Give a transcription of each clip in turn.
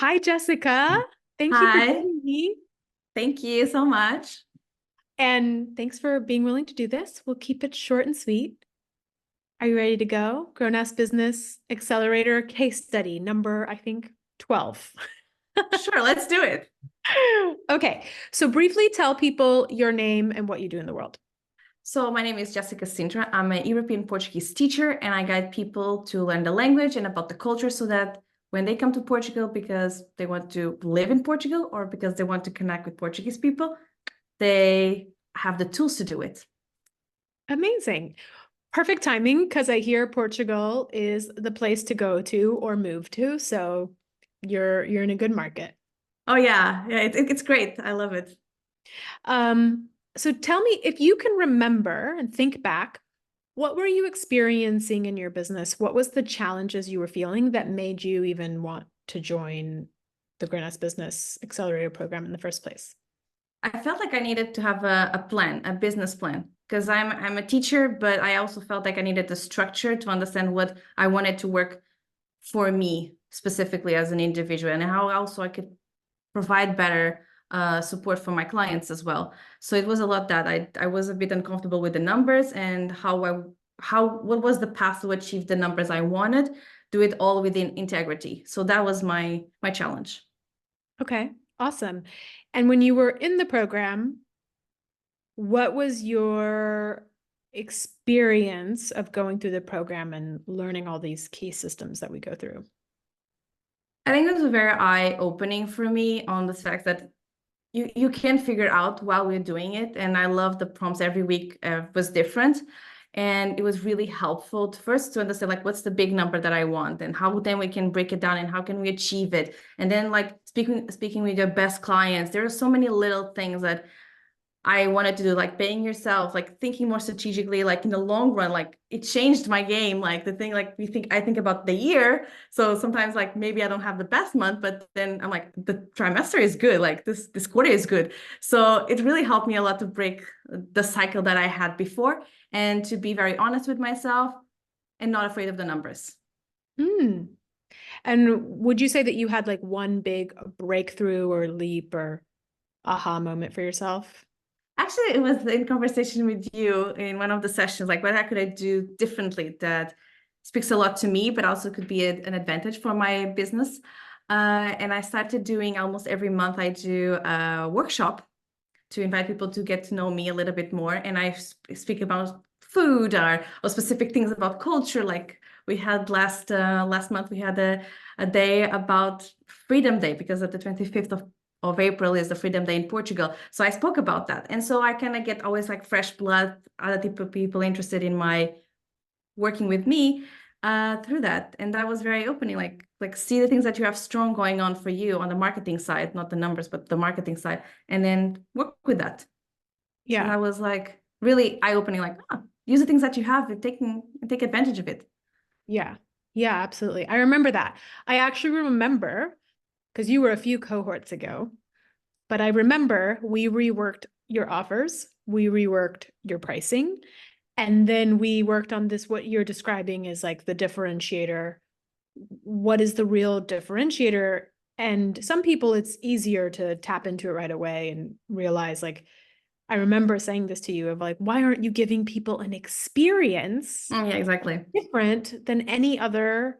Hi, Jessica. Thank you for Hi, joining me. thank you so much. And thanks for being willing to do this. We'll keep it short and sweet. Are you ready to go? Grown-ass Business Accelerator case study number, I think, 12. Sure, let's do it. Okay, so briefly tell people your name and what you do in the world. So my name is Jessica Sintra. I'm a European Portuguese teacher, and I guide people to learn the language and about the culture so that when they come to Portugal because they want to live in Portugal or because they want to connect with Portuguese people, they have the tools to do it. Amazing. Perfect timing because I hear Portugal is the place to go to or move to, so you're in a good market. Oh yeah, it's great. I love it. So tell me if you can remember and think back, what were you experiencing in your business? What was the challenges you were feeling that made you even want to join the Grown-Ups Business Accelerator program in the first place? I felt like I needed to have a plan, a business plan, because I'm a teacher, but I also felt like I needed the structure to understand what I wanted to work for me specifically as an individual and how also I could provide better support for my clients as well. So it was a lot that I was a bit uncomfortable with the numbers and what was the path to achieve the numbers I wanted, do it all within integrity. So that was my challenge. Okay, awesome. And when you were in the program, what was your experience of going through the program and learning all these key systems that we go through? I think it was very eye-opening for me on the fact that you can figure out while we're doing it. And I love the prompts every week was different. And it was really helpful to first to understand like what's the big number that I want and how then we can break it down and how can we achieve it. And then like speaking with your best clients, there are so many little things that I wanted to do, like paying yourself, like thinking more strategically, like in the long run, like it changed my game. Like the thing, like I think about the year. So sometimes like maybe I don't have the best month, but then I'm like, the trimester is good. Like this quarter is good. So it really helped me a lot to break the cycle that I had before and to be very honest with myself and not afraid of the numbers. Mm. And would you say that you had like one big breakthrough or leap or aha moment for yourself? Actually, it was in conversation with you in one of the sessions, like what could I do differently that speaks a lot to me, but also could be an advantage for my business. And I started doing almost every month, I do a workshop to invite people to get to know me a little bit more. And I speak about food or specific things about culture. Like we had last month, we had a day about Freedom Day because of the 25th of April is the Freedom Day in Portugal. So I spoke about that. And so I kind of get always like fresh blood, other people interested in my working with me through that. And that was very opening, like see the things that you have strong going on for you on the marketing side, not the numbers, but the marketing side, and then work with that. So Yeah. that was like really eye-opening, like use the things that you have and take advantage of it. Yeah. Yeah, absolutely. I remember that. I actually remember because you were a few cohorts ago, but I remember we reworked your offers, we reworked your pricing, and then we worked on this, what you're describing is like the differentiator. What is the real differentiator? And some people, it's easier to tap into it right away and realize, like, I remember saying this to you of like, why aren't you giving people an experience Yeah, exactly. different than any other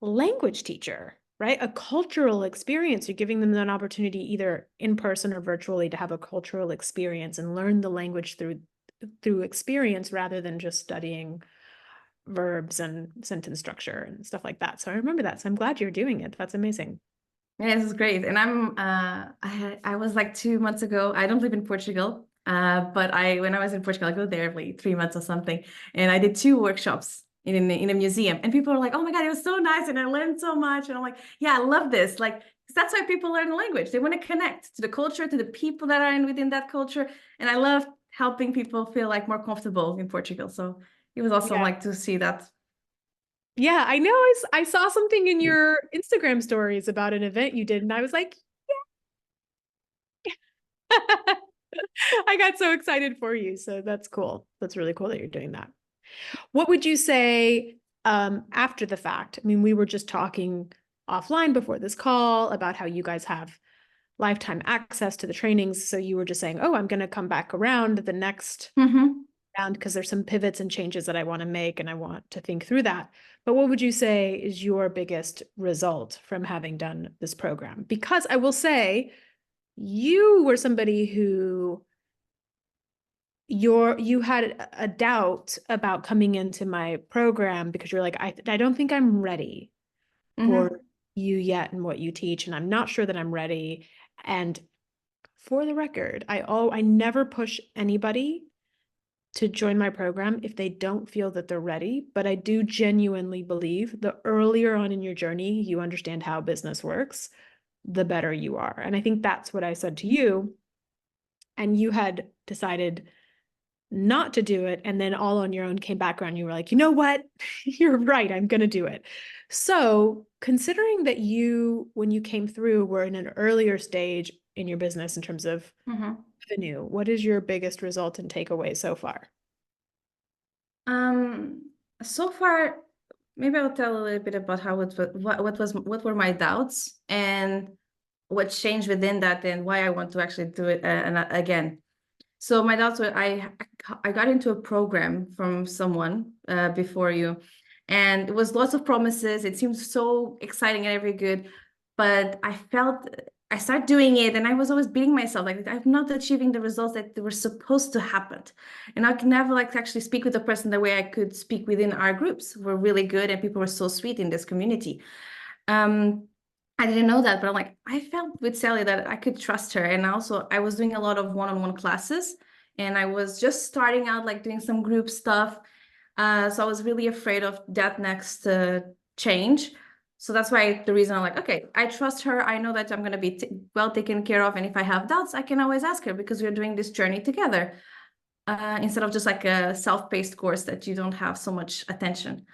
language teacher, right? A cultural experience. You're giving them an opportunity either in person or virtually to have a cultural experience and learn the language through experience rather than just studying verbs and sentence structure and stuff like that. So I remember that. So I'm glad you're doing it. That's amazing. Yeah, this is great. And I was like 2 months ago. I don't live in Portugal, but I when I was in Portugal, I go there every 3 months or something, and I did two workshops in a museum, and people are like, "Oh my God, it was so nice," and I learned so much, and I'm like, "Yeah, I love this." Like 'cause that's why people learn a language. They want to connect to the culture, to the people that are in within that culture, and I love helping people feel like more comfortable in Portugal. So it was awesome, Yeah. like to see that. Yeah, I know. I saw something in your Instagram stories about an event you did, and I was like, I got so excited for you. So that's cool. That's really cool that you're doing that. What would you say after the fact? I mean, we were just talking offline before this call about how you guys have lifetime access to the trainings. So you were just saying, oh, I'm going to come back around the next Mm-hmm. round because there's some pivots and changes that I want to make and I want to think through that. But what would you say is your biggest result from having done this program? Because I will say you were somebody who you had a doubt about coming into my program because you're like, I don't think I'm ready Mm-hmm. for you yet and what you teach, and I'm not sure that I'm ready. And for the record, I never push anybody to join my program if they don't feel that they're ready, but I do genuinely believe the earlier on in your journey you understand how business works, the better you are. And I think that's what I said to you, and you had decided not to do it, and then all on your own came back around. You were like, you know what? You're right. I'm going to do it. So, considering that you, when you came through, were in an earlier stage in your business in terms of Mm-hmm. revenue, what is your biggest result and takeaway so far? Um, so far, maybe I'll tell a little bit about how it what were my doubts and what changed within that and why I want to actually do it again. So my doubts were I got into a program from someone before you, and it was lots of promises. It seemed so exciting and very good, but I started doing it, and I was always beating myself like I'm not achieving the results that were supposed to happen, and I can never like actually speak with the person the way I could speak within our groups. We're really good, and people were so sweet in this community. Um, I didn't know that, but I'm like, I felt with Sally that I could trust her. And also, I was doing a lot of one-on-one classes, and I was just starting out, like doing some group stuff. So I was really afraid of that next change. So that's why the reason I'm like, okay, I trust her. I know that I'm going to be well taken care of. And if I have doubts, I can always ask her because we're doing this journey together instead of just like a self-paced course that you don't have so much attention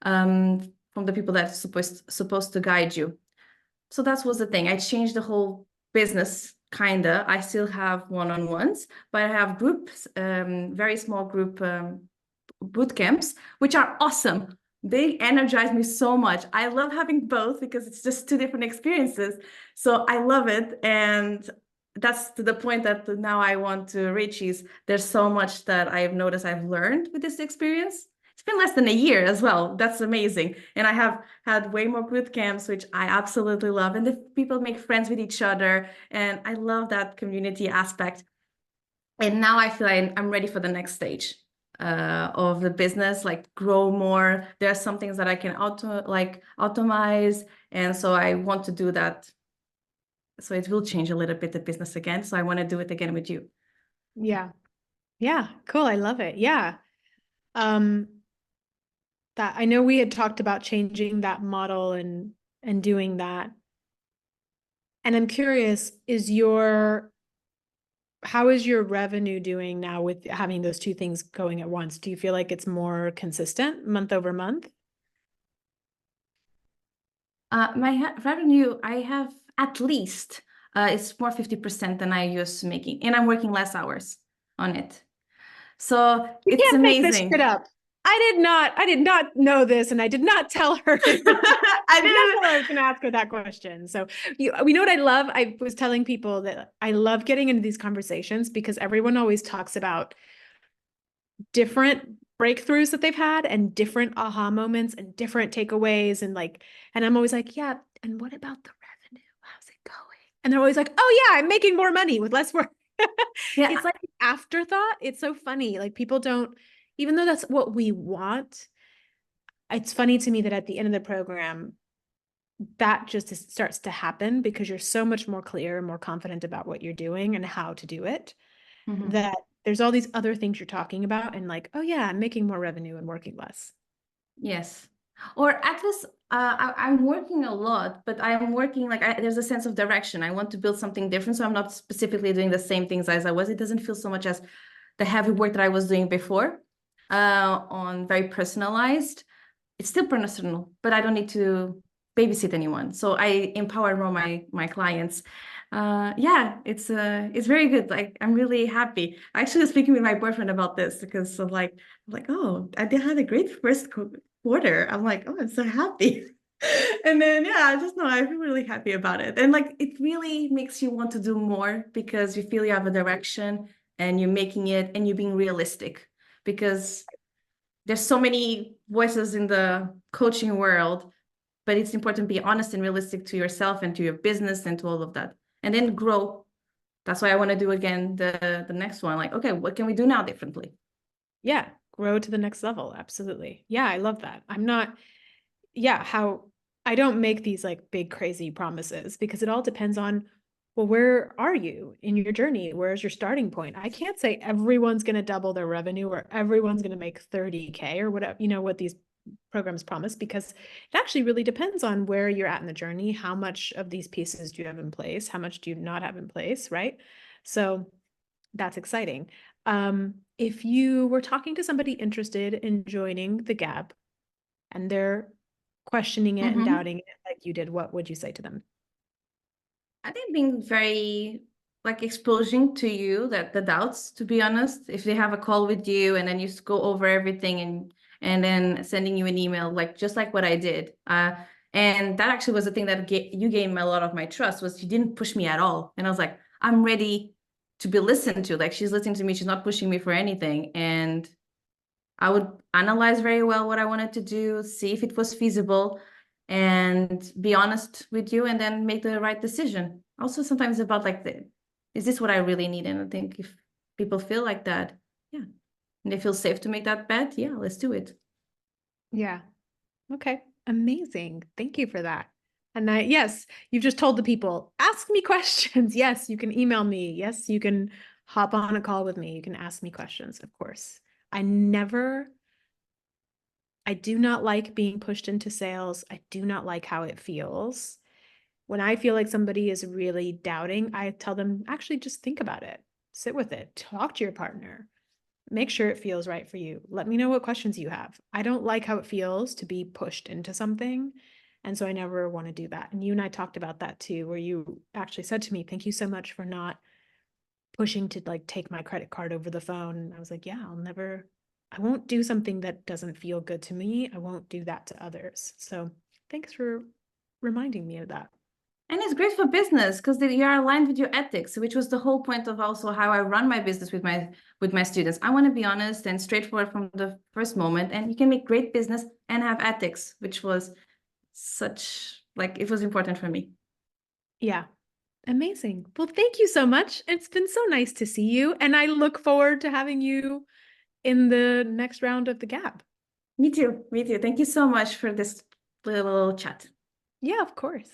from the people that's supposed to guide you. So that was the thing. I changed the whole business, kinda. I still have one-on-ones, but I have groups, very small group boot camps, which are awesome. They energize me so much. I love having both because it's just two different experiences. So I love it. And that's to the point that now I want to reach is there's so much that I've noticed I've learned with this experience. It's been less than a year as well. That's amazing. And I have had way more boot camps, which I absolutely love. And the people make friends with each other. And I love that community aspect. And now I feel I'm ready for the next stage of the business, like grow more. There are some things that I can automate. And so I want to do that. So it will change a little bit the business again. So I want to do it again with you. Yeah. Yeah. Cool. I love it. Yeah. Um, that I know we had talked about changing that model and doing that. And I'm curious, how is your revenue doing now with having those two things going at once? Do you feel like it's more consistent month over month? My revenue, I have at least it's more 50% than I used to making, and I'm working less hours on it. So You it's can't make this shit amazing. up. I did not know this, and I did not tell her. I I did not didn't. tell her I was going to ask her that question. So we know what I love. I was telling people that I love getting into these conversations because everyone always talks about different breakthroughs that they've had and different aha moments and different takeaways and I'm always like, yeah, and what about the revenue? How's it going? And they're always like, oh yeah, I'm making more money with less work. Yeah. It's like an afterthought. It's so funny. Like people don't, even though that's what we want, it's funny to me that at the end of the program, that just starts to happen because you're so much more clear and more confident about what you're doing and how to do it, Mhm. that there's all these other things you're talking about and like, oh yeah, I'm making more revenue and working less. Yes. Or at least I'm working a lot, but I'm working like there's a sense of direction. I want to build something different. So I'm not specifically doing the same things as I was. It doesn't feel so much as the heavy work that I was doing before on very personalized. It's still personal, but I don't need to babysit anyone. So I empower more my clients. Yeah, it's very good. Like I'm really happy. I actually was speaking with my boyfriend about this because of like oh, I did had a great first quarter. I'm like, oh, I'm so happy. And then, yeah, I just know I feel really happy about it. And like, it really makes you want to do more because you feel you have a direction and you're making it and you're being realistic because there's so many voices in the coaching world, but it's important to be honest and realistic to yourself and to your business and to all of that. And then grow. That's why I want to do again the next one. Like, okay, what can we do now differently? Yeah, grow to the next level. Absolutely. Yeah, I love that. I'm not, yeah, how I don't make these like big crazy promises because it all depends on, well, where are you in your journey? Where's your starting point? I can't say everyone's going to double their revenue or everyone's going to make 30K or whatever, what these programs promise, because it actually really depends on where you're at in the journey. How much of these pieces do you have in place? How much do you not have in place? Right. So that's exciting. If you were talking to somebody interested in joining the Gap and they're questioning it and Mm-hmm. doubting it like you did, what would you say to them? I think being very like exposing to you that the doubts, to be honest, if they have a call with you and then you go over everything and then sending you an email, like just like what I did. And that actually was the thing that you gained a lot of my trust was you didn't push me at all. And I was like, I'm ready to be listened to. Like she's listening to me, she's not pushing me for anything. And I would analyze very well what I wanted to do, see if it was feasible, and be honest with you, and then make the right decision. Also, sometimes about like, is this what I really need? And I think if people feel like that, yeah, and they feel safe to make that bet, yeah, let's do it. Yeah. Okay. Amazing. Thank you for that. And yes, you've just told the people, ask me questions. Yes, you can email me. Yes, you can hop on a call with me. You can ask me questions, of course. I never, I do not like being pushed into sales. I do not like how it feels. When I feel like somebody is really doubting, I tell them, actually, just think about it, sit with it, talk to your partner, make sure it feels right for you. Let me know what questions you have. I don't like how it feels to be pushed into something. And so I never want to do that. And you and I talked about that too, where you actually said to me, thank you so much for not pushing to like take my credit card over the phone. And I was like, yeah, I won't do something that doesn't feel good to me. I won't do that to others. So thanks for reminding me of that. And it's great for business because you are aligned with your ethics, which was the whole point of also how I run my business with my students. I want to be honest and straightforward from the first moment, and you can make great business and have ethics, which was such like it was important for me. Yeah. Amazing. Well, thank you so much. It's been so nice to see you. And I look forward to having you in the next round of the Gap. Me too. Me too. Thank you so much for this little chat. Yeah, of course.